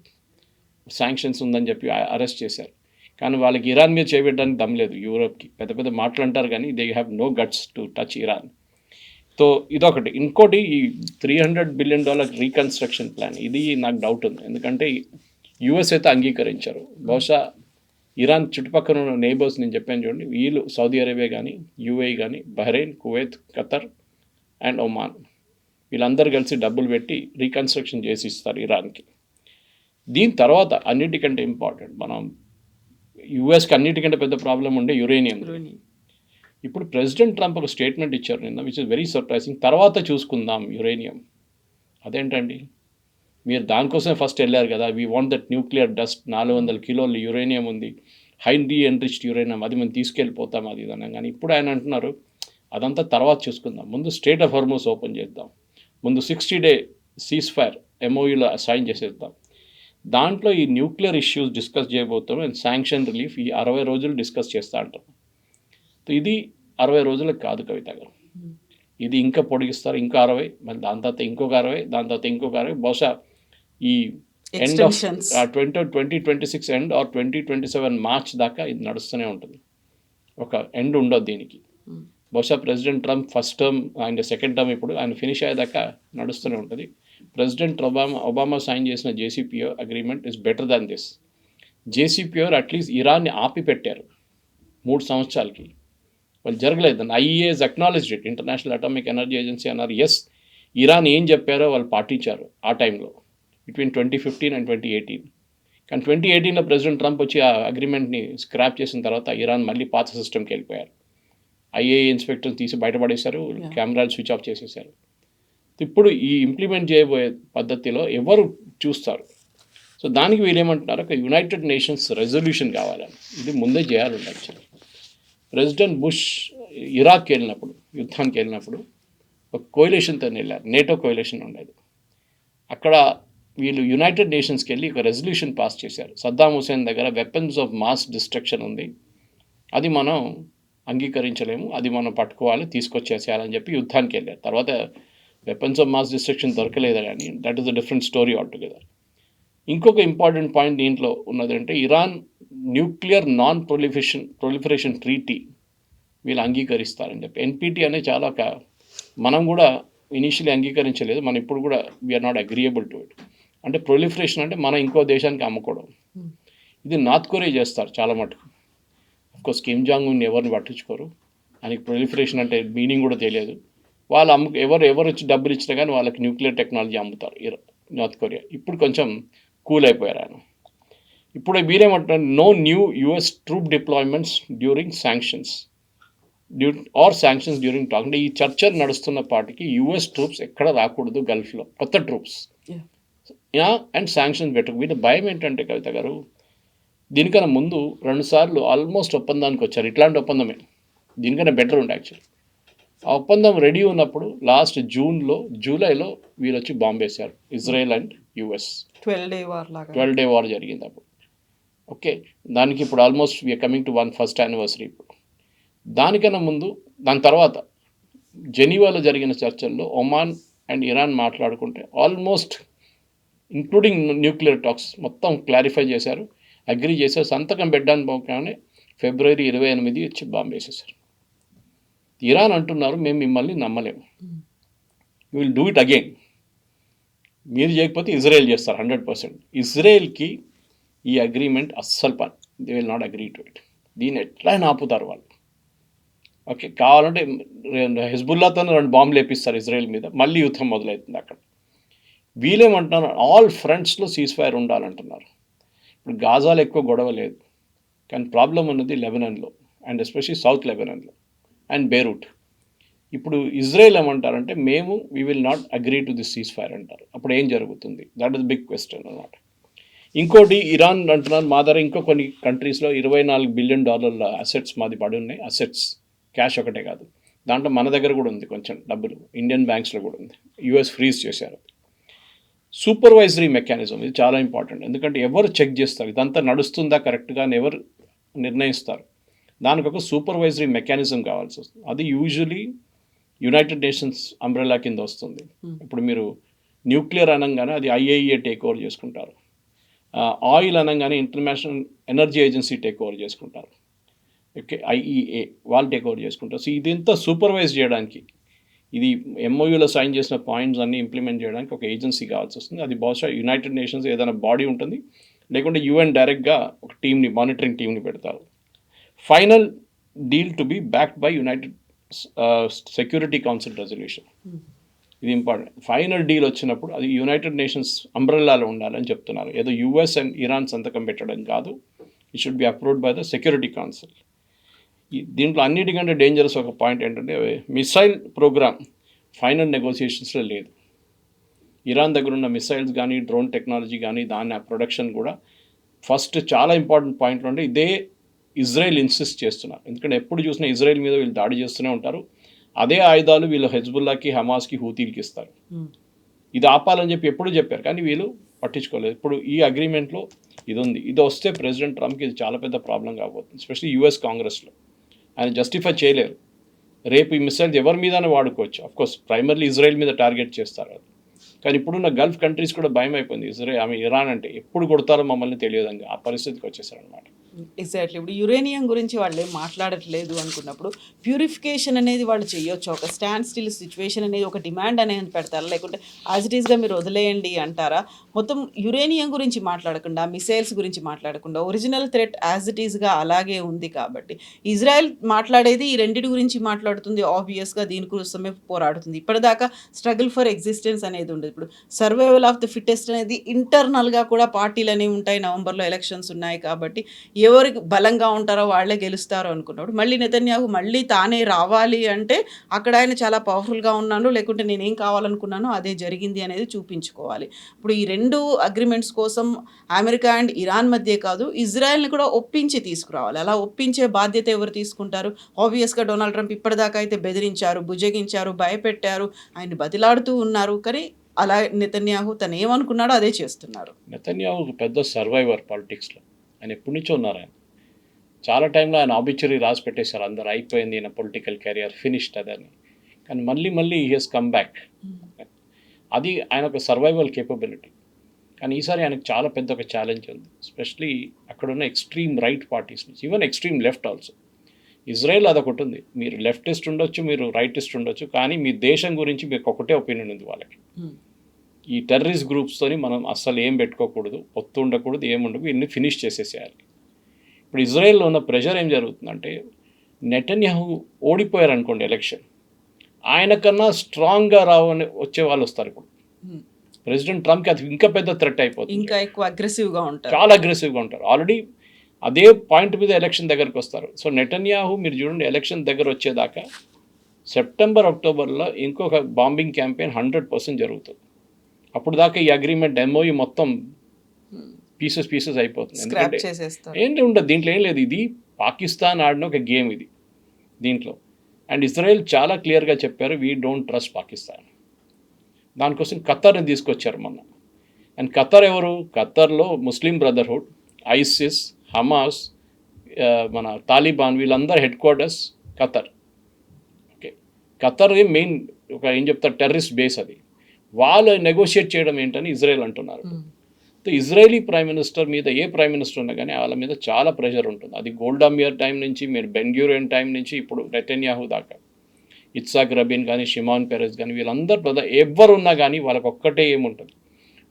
శాంక్షన్స్ ఉందని చెప్పి అరెస్ట్ చేశారు. కానీ వాళ్ళకి ఇరాన్ మీద చేయబెట్టడానికి దమ్ లేదు యూరోప్కి. పెద్ద పెద్ద మాటలు అంటారు కానీ they have no guts to touch Iran. So ఇదొకటి. ఇంకోటి ఈ $300 బిలియన్ రీకన్స్ట్రక్షన్ ప్లాన్, ఇది నాకు డౌట్ ఉంది. ఎందుకంటే యుఎస్ అయితే అంగీకరించారు. బహుశా ఇరాన్ చుట్టుపక్కల ఉన్న నేబర్స్ నేను చెప్పాను చూడండి, వీళ్ళు సౌదీ అరేబియా కానీ, యూఏఈ కానీ, Bahrain, Kuwait, Qatar and Oman, వీళ్ళందరూ కలిసి డబ్బులు పెట్టి రీకన్స్ట్రక్షన్ చేసి ఇస్తారు ఇరాన్కి. దీని తర్వాత అన్నిటికంటే ఇంపార్టెంట్, మనం యుఎస్కి అన్నిటికంటే పెద్ద ప్రాబ్లం ఉండే యురేనియం. ఇప్పుడు ప్రెసిడెంట్ ట్రంప్ ఒక స్టేట్మెంట్ ఇచ్చారు నిన్న, విచ్ ఇస్ వెరీ సర్ప్రైజింగ్. తర్వాత చూసుకుందాం యురేనియం. అదేంటండి, మీరు దానికోసమే ఫస్ట్ వెళ్ళారు కదా, we want that nuclear dust, 400 కిలోలు యురేనియం ఉంది, హైలీ ఎన్రిచ్డ్ యురేనియం, అది మనం తీసుకెళ్ళిపోతాం అది ఇదన్నా. కానీ ఇప్పుడు ఆయన అంటున్నారు అదంతా తర్వాత చూసుకుందాం. ముందు స్టేట్ ఆఫ్ హార్మోస్ ఓపెన్ చేద్దాం. ముందు 60-day సీజ్ ఫైర్ ఎంఓయూలో సైన్ చేసేద్దాం. దాంట్లో ఈ న్యూక్లియర్ ఇష్యూస్ డిస్కస్ చేయబోతాం అండ్ శాంక్షన్ రిలీఫ్ ఈ 60 రోజులు డిస్కస్ చేస్తూ అంటాం. ఇది 60 రోజులకు కాదు కవిత గారు, ఇది ఇంకా పొడిగిస్తారు, ఇంకో 60, మళ్ళీ దాని తర్వాత ఇంకొక 60, దాని తర్వాత ఇంకొక 60, బహుశా ఈ end of 2026 end or 2027 March దాకా ఇది నడుస్తూనే ఉంటుంది. ఒక ఎండ్ ఉండదు దీనికి. బహుశా ప్రెసిడెంట్ ట్రంప్ ఫస్ట్ టర్మ్, ఆయన సెకండ్ టర్మ్ ఇప్పుడు ఆయన ఫినిష్ అయ్యేదాకా నడుస్తూనే ఉంటుంది. ప్రెసిడెంట్ ఒబామా సైన్ చేసిన JCPOA agreement is better than this. JCPOA at least ఇరాన్ని ఆపి పెట్టారు 3 సంవత్సరాలకి, వాళ్ళు జరగలేదు. IAEA acknowledged it, International Atomic Energy Agency అన్నారు ఎస్, ఇరాన్ ఏం చెప్పారో వాళ్ళు పాటించారు ఆ టైంలో బిట్వీన్ 2015 and 2018. కానీ 2018లో ప్రెసిడెంట్ ట్రంప్ వచ్చి ఆ అగ్రిమెంట్ని స్క్రాప్ చేసిన తర్వాత ఇరాన్ మళ్ళీ పాత సిస్టమ్కి వెళ్ళిపోయారు. ఐఏఏ ఇన్స్పెక్టర్ తీసి బయటపడేశారు, కెమెరాలు స్విచ్ ఆఫ్ చేసేసారు. ఇప్పుడు ఈ ఇంప్లిమెంట్ చేయబోయే పద్ధతిలో ఎవరు చూస్తారు? సో దానికి వీళ్ళు ఏమంటున్నారు, ఒక యునైటెడ్ నేషన్స్ రెజల్యూషన్ కావాలని. ఇది ముందే చేయాలి యాక్చువల్లీ. ప్రెసిడెంట్ బుష్ ఇరాక్కి వెళ్ళినప్పుడు, యుద్ధానికి వెళ్ళినప్పుడు ఒక కోయిలేషన్తో వెళ్ళారు, నేటో కోయిలేషన్ ఉండేది. అక్కడ వీళ్ళు యునైటెడ్ నేషన్స్కి వెళ్ళి ఒక రెజల్యూషన్ పాస్ చేశారు. సద్దాం హుసేన్ దగ్గర వెపన్స్ ఆఫ్ మాస్ డిస్ట్రక్షన్ ఉంది, అది మనం అంగీకరించలేము, అది మనం పట్టుకోవాలి, తీసుకొచ్చేసేయాలని చెప్పి యుద్ధానికి వెళ్ళారు. తర్వాత వెపన్స్ ఆఫ్ మాస్ డిస్ట్రక్షన్ దొరకలేదు, కానీ that is a different story all together. ఇంకొక ఇంపార్టెంట్ పాయింట్ దీంట్లో ఉన్నదంటే Iran nuclear non proliferation treaty వీళ్ళు అంగీకరిస్తారని చెప్పి. ఎన్పిటి అనే చాలా మనం కూడా ఇనీషియలీ అంగీకరించలేదు, మనం ఇప్పుడు కూడా we're not agreeable to it. అంటే ప్రొలిఫరేషన్ అంటే మనం ఇంకో దేశానికి అమ్ముకోవడం. ఇది నార్త్ కొరియా చేస్తారు చాలా మటుకు. అఫ్కోర్స్ కిమ్ జాంగ్ ఉన్ ఎవరిని పట్టించుకోరు, ఆయనకి ప్రొలిఫరేషన్ అంటే మీనింగ్ కూడా తెలియదు. వాళ్ళు ఎవరు వచ్చి డబ్బులు ఇచ్చినా కానీ వాళ్ళకి న్యూక్లియర్ టెక్నాలజీ అమ్ముతారు నార్త్ కొరియా. ఇప్పుడు కొంచెం కూల్ అయిపోయారు ఆయన. ఇప్పుడు వీరేమంటారు, no new US troop deployments during sanctions during talk. అంటే ఈ చర్చలు నడుస్తున్న పాటికి యుఎస్ ట్రూప్స్ ఎక్కడ రాకూడదు గల్ఫ్లో, కొత్త ట్రూప్స్ అండ్ శాంక్షన్స్ పెట్టకు. వీటి భయం ఏంటంటే కవిత గారు, దీనికన్నా ముందు 2 సార్లు ఆల్మోస్ట్ ఒప్పందానికి వచ్చారు. ఇట్లాంటి ఒప్పందమే, దీనికన్నా బెటర్ ఉండే యాక్చువల్లీ. ఆ ఒప్పందం రెడీ ఉన్నప్పుడు లాస్ట్ జూలైలో వీళ్ళు వచ్చి బాంబు వేశారు, Israel and US. 12-day war జరిగింది అప్పుడు. ఓకే, దానికి ఇప్పుడు almost we're coming to 1st anniversary. ఇప్పుడు దానికన్నా ముందు, దాని తర్వాత జెనీవాలో జరిగిన చర్చల్లో ఒమాన్ అండ్ ఇరాన్ మాట్లాడుకుంటే ఆల్మోస్ట్ ఇంక్లూడింగ్ న్యూక్లియర్ టాక్స్ మొత్తం క్లారిఫై చేశారు, అగ్రీ చేశారు. సంతకం పెట్టడానికి పోగానే February 28 వచ్చి బాంబు వేసేశారు. ఇరాన్ అంటున్నారు మేము మిమ్మల్ని నమ్మలేము, you will do it again. మీరు చేయకపోతే ఇజ్రాయెల్ చేస్తారు 100%. ఇజ్రాయెల్కి ఈ అగ్రిమెంట్ అస్సలు పని, they will not agree to it. దీన్ని ఎట్లయినా ఆపుతారు వాళ్ళు. ఓకే, కావాలంటే హిజ్బుల్లాతో 2 బాంబులు వేపిస్తారు ఇజ్రాయెల్ మీద, మళ్ళీ యుద్ధం మొదలవుతుంది అక్కడ. వీళ్ళేమంటున్నారు, ఆల్ ఫ్రంట్స్లో సీజ్ ఫైర్ ఉండాలంటున్నారు. ఇప్పుడు గాజాలో ఎక్కువ గొడవ లేదు, కానీ ప్రాబ్లం ఉన్నది లెబనాన్లో అండ్ ఎస్పెషల్లీ సౌత్ లెబనాన్లో అండ్ బేరూట్. ఇప్పుడు ఇజ్రాయెల్ ఏమంటారంటే మేము we will not agree to this cease fire అంటారు. అప్పుడు ఏం జరుగుతుంది? దట్ ఇస్ బిగ్ క్వశ్చన్ అన్నమాట. ఇంకోటి ఇరాన్ అంటున్నారు, మా దగ్గర ఇంకో కొన్ని కంట్రీస్లో $24 billion అసెట్స్ మాది పడి ఉన్నాయి. అసెట్స్, క్యాష్ ఒకటే కాదు, దాంట్లో మన దగ్గర కూడా ఉంది కొంచెం డబ్బులు, ఇండియన్ బ్యాంక్స్లో కూడా ఉంది. యూఎస్ ఫ్రీజ్ చేశారు. సూపర్వైజరీ మెకానిజం ఇది చాలా ఇంపార్టెంట్, ఎందుకంటే ఎవరు చెక్ చేస్తారు ఇదంతా నడుస్తుందా కరెక్ట్గా అని ఎవరు నిర్ణయిస్తారు? దానికి ఒక సూపర్వైజరీ మెకానిజం కావాల్సి వస్తుంది. అది యూజువలీ యునైటెడ్ నేషన్స్ అంబ్రెలా కింద వస్తుంది. ఇప్పుడు మీరు న్యూక్లియర్ అనగానే అది ఐఏఈఏ టేక్ ఓవర్ చేసుకుంటారు, ఆయిల్ అనగానే international energy agency take over చేసుకుంటారు, ఓకే, ఐఈఏ వాళ్ళు టేక్ ఓవర్ చేసుకుంటారు. సో ఇదంతా సూపర్వైజ్ చేయడానికి, ఇది ఎంఓయూలో సైన్ చేసిన పాయింట్స్ అన్నీ ఇంప్లిమెంట్ చేయడానికి ఒక ఏజెన్సీ కావాల్సి వస్తుంది. అది బహుశా యునైటెడ్ నేషన్స్ ఏదైనా బాడీ ఉంటుంది, లేకుంటే యుఎన్ డైరెక్ట్గా ఒక టీమ్ని, మానిటరింగ్ టీమ్ని పెడతారు. Final deal to be backed by United security council resolution. ఇది ఇంపార్టెంట్. ఫైనల్ డీల్ వచ్చినప్పుడు అది యునైటెడ్ నేషన్స్ అంబ్రెల్లాలో ఉండాలని చెప్తున్నారు. ఏదో యుఎస్ అండ్ ఇరాన్ సంతకం పెట్టడం కాదు, it should be approved by the security council. దీంట్లో అన్నిటికంటే డేంజరస్ ఒక పాయింట్ ఏంటంటే మిసైల్ ప్రోగ్రామ్ ఫైనల్ నెగోసియేషన్స్లో లేదు. ఇరాన్ దగ్గర ఉన్న మిసైల్స్ కానీ, డ్రోన్ టెక్నాలజీ కానీ, దాని ప్రొడక్షన్ కూడా ఫస్ట్ చాలా ఇంపార్టెంట్ పాయింట్లు అంటే ఇదే ఇజ్రాయెల్ ఇన్సిస్ట్ చేస్తున్నారు. ఎందుకంటే ఎప్పుడు చూసినా ఇజ్రాయెల్ మీద వీళ్ళు దాడి చేస్తూనే ఉంటారు. అదే ఆయుధాలు వీళ్ళు హెజ్బుల్లాకి, హమాస్కి, హూతీలకి ఇస్తారు. ఇది ఆపాలని చెప్పి ఎప్పుడు చెప్పారు, కానీ వీళ్ళు పట్టించుకోలేదు. ఇప్పుడు ఈ అగ్రిమెంట్లో ఇది ఉంది. ఇది వస్తే ప్రెసిడెంట్ ట్రంప్కి ఇది చాలా పెద్ద ప్రాబ్లం కాబోతుంది, ఎస్పెషల్లీ యూఎస్ కాంగ్రెస్లో. ఆయన జస్టిఫై చేయలేరు. రేపు ఈ మిసైల్స్ ఎవరి మీదనే వాడుకోవచ్చు. అఫ్కోర్స్ ప్రైమర్లీ ఇజ్రాయెల్ మీద టార్గెట్ చేస్తారు అది. కానీ ఇప్పుడున్న గల్ఫ్ కంట్రీస్ కూడా భయం అయిపోయింది. ఇరాన్ అంటే ఎప్పుడు కొడతారో మమ్మల్ని తెలియదండి, ఆ పరిస్థితికి వచ్చేసారనమాట. ఎగ్జాక్ట్లీ. ఇప్పుడు యురేనియం గురించి వాళ్ళు ఏం మాట్లాడట్లేదు అనుకున్నప్పుడు ప్యూరిఫికేషన్ అనేది వాళ్ళు చేయొచ్చు. ఒక స్టాండ్ స్టిల్ సిచ్యువేషన్ అనేది ఒక డిమాండ్ అనేది పెడతారా, లేకుంటే యాజ్ ఇట్ ఈస్గా మీరు వదిలేయండి అంటారా? మొత్తం యురేనియం గురించి మాట్లాడకుండా, మిసైల్స్ గురించి మాట్లాడకుండా, ఒరిజినల్ థ్రెట్ యాజ్ ఇట్ ఈస్గా అలాగే ఉంది కాబట్టి ఇజ్రాయెల్ మాట్లాడేది ఈ రెండింటి గురించి మాట్లాడుతుంది. ఆబ్వియస్గా దీనికోసమే పోరాడుతుంది. ఇప్పటిదాకా స్ట్రగుల్ ఫర్ ఎగ్జిస్టెన్స్ అనేది ఉండదు. ఇప్పుడు సర్వైవల్ ఆఫ్ ది ఫిట్టెస్ట్ అనేది ఇంటర్నల్గా కూడా పార్టీలు అనేవి ఉంటాయి. నవంబర్లో ఎలక్షన్స్ ఉన్నాయి కాబట్టి ఎవరికి బలంగా ఉంటారో వాళ్ళే గెలుస్తారో అనుకున్నప్పుడు మళ్ళీ నెతన్యాహు మళ్ళీ తానే రావాలి అంటే అక్కడ ఆయన చాలా పవర్ఫుల్గా ఉన్నాను, లేకుంటే నేనేం కావాలనుకున్నానో అదే జరిగింది అనేది చూపించుకోవాలి. ఇప్పుడు ఈ రెండు అగ్రిమెంట్స్ కోసం అమెరికా అండ్ ఇరాన్ మధ్య కాదు, ఇజ్రాయెల్ని కూడా ఒప్పించి తీసుకురావాలి. అలా ఒప్పించే బాధ్యత ఎవరు తీసుకుంటారు? ఆబ్వియస్గా డొనాల్డ్ ట్రంప్ ఇప్పటిదాకా అయితే బెదిరించారు, బుజ్జగించారు, భయపెట్టారు, ఆయన బతిలాడుతూ ఉన్నారు. కానీ అలా నెతన్యాహు తను ఏమనుకున్నాడో అదే చేస్తున్నారు. నెతన్యాహు ఒక పెద్ద సర్వైవర్ పాలిటిక్స్లో. ఆయన ఎప్పటి నుంచో ఉన్నారు. ఆయన చాలా టైంలో ఆయన ఆబిచురీ రాసి పెట్టేశారు, అందరు అయిపోయింది ఈయన పొలిటికల్ కెరియర్ ఫినిష్డ్ అదని. కానీ మళ్ళీ హీ హెస్ కమ్ బ్యాక్. అది ఆయన ఒక సర్వైవల్ కేపబిలిటీ. కానీ ఈసారి ఆయనకు చాలా పెద్ద ఒక ఛాలెంజ్ ఉంది, ఎస్పెషలీ అక్కడున్న ఎక్స్ట్రీమ్ రైట్ పార్టీస్ నుంచి, even extreme left also. Israel అదొకటి ఉంది, మీరు లెఫ్టిస్ట్ ఉండొచ్చు, మీరు రైటిస్ట్ ఉండొచ్చు, కానీ మీ దేశం గురించి మీకు ఒకటే ఒపీనియన్ ఉంది వాళ్ళకి. ఈ టెర్రరిస్ట్ గ్రూప్స్తోని మనం అస్సలు ఏం పెట్టుకోకూడదు, పొత్తు ఉండకూడదు, ఏముండదు, ఇన్ని ఫినిష్ చేసేసేయాలి. ఇప్పుడు ఇజ్రాయెల్లో ఉన్న ప్రెషర్ ఏం జరుగుతుందంటే, నెతన్యాహు ఓడిపోయారు అనుకోండి ఎలక్షన్, ఆయన కన్నా స్ట్రాంగ్గా రావని వచ్చే వాళ్ళు వస్తారు. ఇప్పుడు ప్రెసిడెంట్ ట్రంప్కి అది ఇంకా పెద్ద థ్రెట్ అయిపోతుంది, ఇంకా ఎక్కువ అగ్రెసివ్గా ఉంటారు, చాలా అగ్రెసివ్గా ఉంటారు. ఆల్రెడీ అదే పాయింట్ మీద ఎలక్షన్ దగ్గరకు వస్తారు. సో నెతన్యాహు మీరు చూడండి, ఎలక్షన్ దగ్గర వచ్చేదాకా సెప్టెంబర్, అక్టోబర్లో ఇంకొక బాంబింగ్ క్యాంపెయిన్ 100% జరుగుతుంది. అప్పుడు దాకా ఈ అగ్రిమెంట్ ఎంఓయూ మొత్తం పీసెస్ అయిపోతుంది. ఎందుకంటే ఏంటి ఉండదు, దీంట్లో ఏం లేదు. ఇది పాకిస్తాన్ ఆడిన ఒక గేమ్ ఇది దీంట్లో. అండ్ ఇజ్రాయెల్ చాలా క్లియర్గా చెప్పారు, వీ డోంట్ ట్రస్ట్ పాకిస్తాన్. దానికోసం ఖతర్ని తీసుకొచ్చారు మొన్న. అండ్ ఖతర్ ఎవరు? ఖతర్లో ముస్లిం బ్రదర్హుడ్, ఐసిస్, హమాస్, మన తాలిబాన్, వీళ్ళందరూ head quarters Qatar. Okay, Qatar main ఒక ఏం చెప్తారు టెర్రరిస్ట్ బేస్ అది. వాళ్ళు నెగోషియేట్ చేయడం ఏంటని ఇజ్రాయెల్ అంటున్నారు. ఇజ్రాయలీ ప్రైమ్ మినిస్టర్ మీద ఏ ప్రైమ్ మినిస్టర్ ఉన్నా కానీ వాళ్ళ మీద చాలా ప్రెషర్ ఉంటుంది. అది గోల్డా మీర్ టైం నుంచి, మీరు బెన్గ్యూరియన్ టైం నుంచి ఇప్పుడు నెతన్యాహు దాకా, ఇత్సాక్ రబీన్ కానీ, షిమాన్ పెరెస్ కానీ, వీళ్ళందరూ ఎవరు ఉన్నా కానీ వాళ్ళకి ఒక్కటే ఏముంటుంది,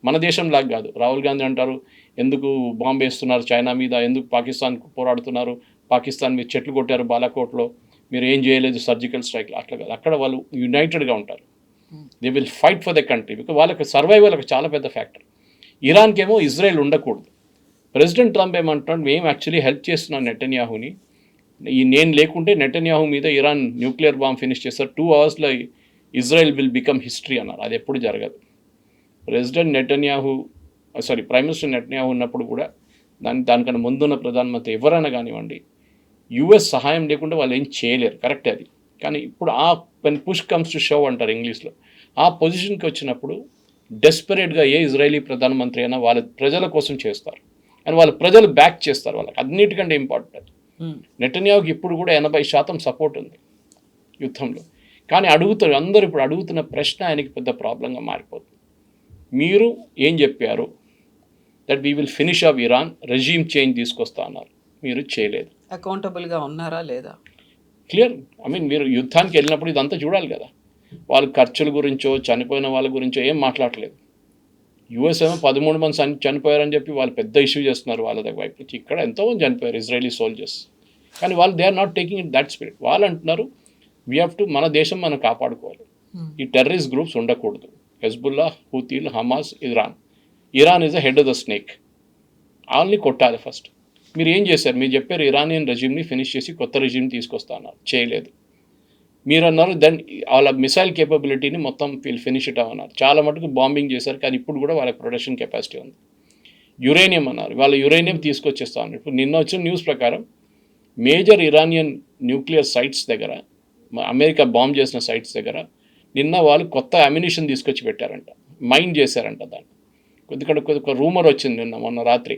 మన దేశంలాగా కాదు. రాహుల్ గాంధీ అంటారు, ఎందుకు బాంబు వేస్తున్నారు చైనా మీద, ఎందుకు పాకిస్తాన్కు పోరాడుతున్నారు, పాకిస్తాన్ మీద చెట్లు కొట్టారు బాలాకోట్లో, మీరు ఏం చేయలేదు సర్జికల్ స్ట్రైక్లు. అట్లా కాదు, అక్కడ వాళ్ళు యునైటెడ్గా ఉంటారు. They will fight for the country, because వాళ్ళకి సర్వైవల్ ఒక చాలా పెద్ద ఫ్యాక్టర్. ఇరాన్కి ఏమో ఇజ్రాయెల్ ఉండకూడదు. ప్రెసిడెంట్ ట్రంప్ ఏమంటున్నాడు, మేము యాక్చువల్లీ హెల్ప్ చేస్తున్నాం నెతన్యాహుని, నేను లేకుంటే నెతన్యాహు మీద ఇరాన్ న్యూక్లియర్ బాంబ్ ఫినిష్ చేస్తారు, 2 అవర్స్లో ఇజ్రాయెల్ విల్ బికమ్ హిస్టరీ అన్నారు. అది ఎప్పుడు జరగదు. President Netanyahu prime minister Netanyahu ఉన్నప్పుడు కూడా దానికన్నా ముందున్న ప్రధానమంత్రి ఎవరైనా కానివ్వండి, యుఎస్ సహాయం లేకుండా వాళ్ళు ఏం చేయలేరు, కరెక్ట్ అది. కానీ ఇప్పుడు వెన్ పుష్ కమ్స్ టు షవ్ అంటారు ఇంగ్లీష్లో, ఆ పొజిషన్కి వచ్చినప్పుడు డెస్పరేట్గా ఏ ఇజ్రాయలీ ప్రధానమంత్రి అయినా వాళ్ళ ప్రజల కోసం చేస్తారు, అండ్ వాళ్ళ ప్రజలు బ్యాక్ చేస్తారు. వాళ్ళకి అన్నిటికంటే ఇంపార్టెంట్. నెతన్యాహుకి ఇప్పుడు కూడా 80% సపోర్ట్ ఉంది యుద్ధంలో. కానీ అందరూ ఇప్పుడు అడుగుతున్న ప్రశ్న ఆయనకి పెద్ద ప్రాబ్లంగా మారిపోతుంది. మీరు ఏం చెప్పారు, that we will finish off Iran, regime change తీసుకొస్తా అన్నారు, మీరు చేయలేదు. అకౌంటబుల్గా ఉన్నారా లేదా క్లియర్. మీరు యుద్ధానికి వెళ్ళినప్పుడు ఇదంతా చూడాలి కదా. వాళ్ళ ఖర్చుల గురించో చనిపోయిన వాళ్ళ గురించో ఏం మాట్లాడలేదు. యూఎస్ ఏమో 13 మంది చనిపోయారని చెప్పి వాళ్ళు పెద్ద ఇష్యూ చేస్తున్నారు వాళ్ళ దగ్గర వైపు నుంచి. ఇక్కడ ఎంతోమంది చనిపోయారు ఇజ్రాయలీ సోల్జర్స్, కానీ వాళ్ళు they are not taking it that spirit. వాళ్ళు అంటున్నారు, వీ హ్యావ్ టు, మన దేశం మనం కాపాడుకోవాలి, ఈ టెర్రరిస్ట్ గ్రూప్స్ ఉండకూడదు, హెజ్బుల్లా, హూతీలు, Hamas, Iran is the head of the snake, వాళ్ళని కొట్టాలి ఫస్ట్. మీరు ఏం చేశారు? మీరు చెప్పారు ఇరానియన్ రెజ్యూమ్ని ఫినిష్ చేసి కొత్త రెజ్యూమ్ తీసుకొస్తా అన్నారు, చేయలేదు. మీరు అన్నారు దెన్ వాళ్ళ మిసైల్ కేపబిలిటీని మొత్తం ఫినిష్ ఇట్ అన్నారు. చాలా మటుకు బాంబింగ్ చేశారు, కానీ ఇప్పుడు కూడా వాళ్ళకి ప్రొడక్షన్ కెపాసిటీ ఉంది. యురేనియం అన్నారు, వాళ్ళ యురేనియం తీసుకొచ్చేస్తా ఉన్నారు. ఇప్పుడు నిన్న వచ్చిన న్యూస్ ప్రకారం మేజర్ ఇరానియన్ న్యూక్లియర్ సైట్స్ దగ్గర అమెరికా బాంబ్ చేసిన సైట్స్ దగ్గర నిన్న వాళ్ళు కొత్త అమ్యునిషన్ తీసుకొచ్చి పెట్టారంట, మైన్ చేశారంట దాన్ని. ఎందుకంటే ఒక రూమర్ వచ్చింది నిన్న మొన్న రాత్రి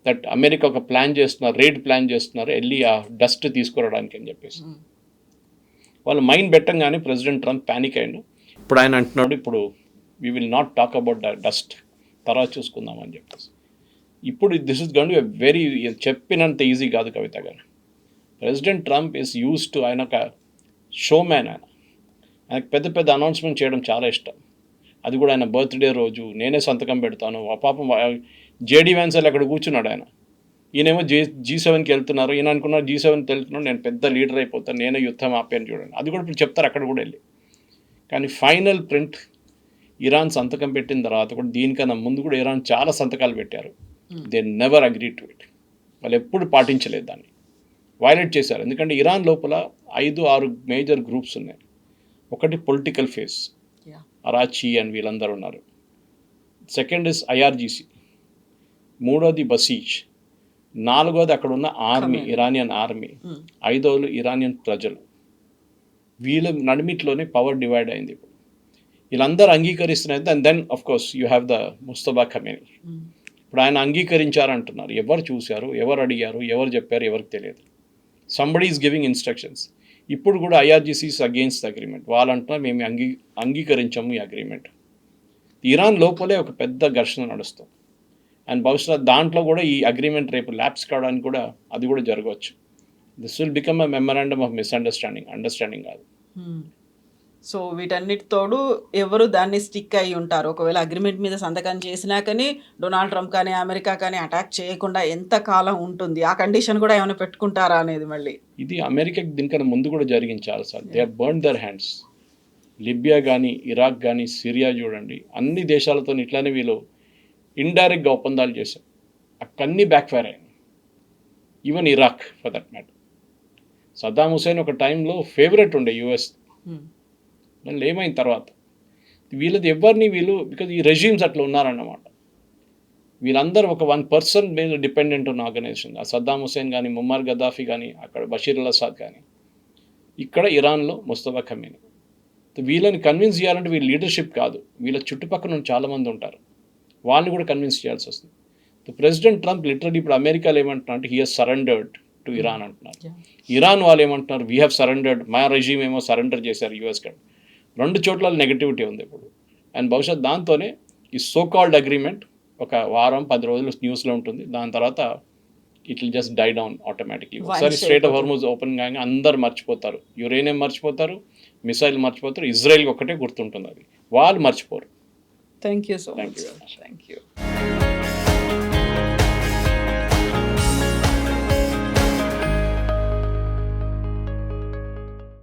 దట్ అమెరికా ఒక ప్లాన్ చేస్తున్నారు, రేడ్ ప్లాన్ చేస్తున్నారు వెళ్ళి ఆ డస్ట్ తీసుకురావడానికి అని చెప్పేసి. వాళ్ళు మైన్ పెట్టంగానే ప్రెసిడెంట్ ట్రంప్ ప్యానిక్ అయ్యాడు. ఇప్పుడు ఆయన అంటున్నాడు, ఇప్పుడు we will not talk about the dust, తర్వాత చూసుకుందాం అని చెప్పేసి. ఇప్పుడు this is going to be very, చెప్పినంత ఈజీ కాదు కవిత గారు. President Trump is use to, ఆయన ఒక షోమ్యాన్. ఆయనకు పెద్ద పెద్ద అనౌన్స్మెంట్ చేయడం చాలా ఇష్టం. అది కూడా ఆయన బర్త్డే రోజు నేనే సంతకం పెడతాను. పాపం జేడీ వ్యాన్సల్ అక్కడ కూర్చున్నాడు ఆయన. ఈయనేమో G7కి వెళ్తున్నారు. ఈయన అనుకున్నారు G7కి వెళ్తున్నాడు, నేను పెద్ద లీడర్ అయిపోతాను, నేనే యుద్ధం ఆపాను చూడండి. అది కూడా ఇప్పుడు చెప్తారు అక్కడ కూడా వెళ్ళి. కానీ ఫైనల్ ప్రింట్ ఇరాన్ సంతకం పెట్టిన తర్వాత కూడా, దీనికన్నా ముందు కూడా ఇరాన్ చాలా సంతకాలు పెట్టారు. They never agree to it. వాళ్ళు ఎప్పుడు పాటించలేదు, దాన్ని వైలేట్ చేశారు. ఎందుకంటే ఇరాన్ లోపల 5-6 మేజర్ గ్రూప్స్ ఉన్నాయి. ఒకటి పొలిటికల్ ఫేస్, అరాచీ అని వీళ్ళందరూ ఉన్నారు. సెకండ్ ఇస్ IRGC, మూడోది బసీజ్, నాలుగోది అక్కడ ఉన్న ఆర్మీ, ఇరానియన్ ఆర్మీ, ఐదోది ఇరానియన్ ప్రజలు. వీళ్ళ నడిమిట్లోనే పవర్ డివైడ్ అయింది. ఇప్పుడు వీళ్ళందరూ అంగీకరిస్తున్నారు. And then of course you have the Mustafa Khamenei. ఇప్పుడు ఆయన అంగీకరించారంటున్నారు. ఎవరు చూశారు, ఎవరు అడిగారు, ఎవరు చెప్పారు, ఎవరికి తెలియదు. Somebody is giving instructions. ఇప్పుడు కూడా IRGC is against the agreement. వాళ్ళు అంటున్నారు మేము అంగీకరించాము ఈ అగ్రిమెంట్. ఇరాన్ లోపలే ఒక పెద్ద ఘర్షణ నడుస్తుంది. అండ్ బహుశా దాంట్లో కూడా ఈ అగ్రిమెంట్ రేపు ల్యాప్స్ కావడానికి కూడా అది కూడా జరగవచ్చు. This will become a memorandum of understanding కాదు. సో వీటన్నిటితోడు ఎవరు దాన్ని స్టిక్ అయి ఉంటారు. ఒకవేళ అగ్రిమెంట్ మీద సంతకం చేసినా కానీ డొనాల్డ్ ట్రంప్ కానీ అమెరికా కానీ అటాక్ చేయకుండా ఎంత కాలం ఉంటుంది, ఆ కండిషన్ కూడా ఏమైనా పెట్టుకుంటారా అనేది మళ్ళీ. ఇది అమెరికాకి దీనికన్నా ముందు కూడా జరిగింది చాలాసార్లు. They are burn their hands. Libya కానీ, ఇరాక్ కానీ, సిరియా చూడండి, అన్ని దేశాలతో ఇట్లానే వీళ్ళు ఇండైరెక్ట్గా ఒప్పందాలు చేశారు. అక్కన్నీ బ్యాక్ఫైర్ అయ్యాయి. Even Iraq for that matter. Saddam Hussein ఒక టైంలో ఫేవరెట్ ఉండే US. మళ్ళీ ఏమైన తర్వాత వీళ్ళది ఎవరిని వీళ్ళు, బికాజ్ ఈ రెజ్యూమ్స్ అట్లా ఉన్నారన్నమాట. వీళ్ళందరూ ఒక 1 పర్సన్ మీద డిపెండెంట్ ఉన్న ఆర్గనైజేషన్. ఆ సద్దాం హుసేన్ కానీ, ముమ్మర్ గద్దాఫీ కానీ, అక్కడ బషీర్ అల్ అసాద్ కానీ, ఇక్కడ ఇరాన్లో ముస్తఫా ఖమేనీ. వీళ్ళని కన్విన్స్ చేయాలంటే వీళ్ళ లీడర్షిప్ కాదు, వీళ్ళ చుట్టుపక్కల నుండి చాలామంది ఉంటారు, వాళ్ళని కూడా కన్విన్స్ చేయాల్సి వస్తుంది. ప్రెసిడెంట్ ట్రంప్ లిటరలీ ఇప్పుడు అమెరికాలో ఏమంటున్నారు అంటే he has surrendered to Iran అంటున్నారు. ఇరాన్ వాళ్ళు ఏమంటున్నారు వీ హ్యావ్ సరెండర్డ్, మా రెజ్యూమ్ ఏమో సరెండర్ చేశారు US కంటే. 2 చోట్ల నెగటివిటీ ఉంది ఇప్పుడు. అండ్ బహుశా దాంతోనే ఈ సో కాల్డ్ అగ్రిమెంట్ ఒక వారం 10 రోజులు న్యూస్లో ఉంటుంది. దాని తర్వాత it will just die down automatically. ఒకసారి స్ట్రైట్ ఆఫ్ హార్ముజ్ ఓపెన్ కాగా అందరు మర్చిపోతారు, యురేనియం మర్చిపోతారు, మిసైల్ మర్చిపోతారు, ఇజ్రాయెల్కి ఒక్కటే గుర్తుంటుంది, అది వాళ్ళు మర్చిపోరు. Thank you so much. Thank you very much. Thank you.